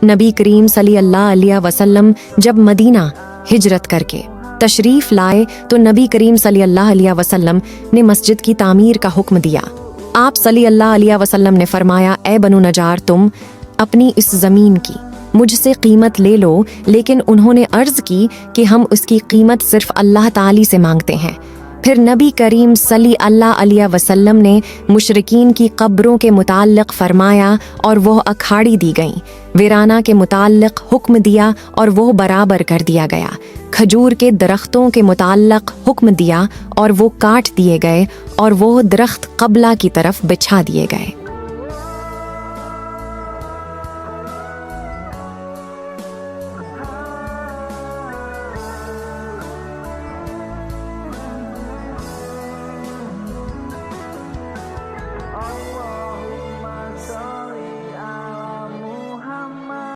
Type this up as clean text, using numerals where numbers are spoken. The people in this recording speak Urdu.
نبی کریم صلی اللہ علیہ وسلم جب مدینہ ہجرت کر کے تشریف لائے تو نبی کریم صلی اللہ علیہ وسلم نے مسجد کی تعمیر کا حکم دیا۔ آپ صلی اللہ علیہ وسلم نے فرمایا، اے بنو نجار، تم اپنی اس زمین کی مجھ سے قیمت لے لو، لیکن انہوں نے عرض کی کہ ہم اس کی قیمت صرف اللہ تعالی سے مانگتے ہیں۔ پھر نبی کریم صلی اللہ علیہ وسلم نے مشرکین کی قبروں کے متعلق فرمایا اور وہ اکھاڑی دی گئیں، ویرانہ کے متعلق حکم دیا اور وہ برابر کر دیا گیا، کھجور کے درختوں کے متعلق حکم دیا اور وہ کاٹ دیے گئے اور وہ درخت قبلہ کی طرف بچھا دیے گئے۔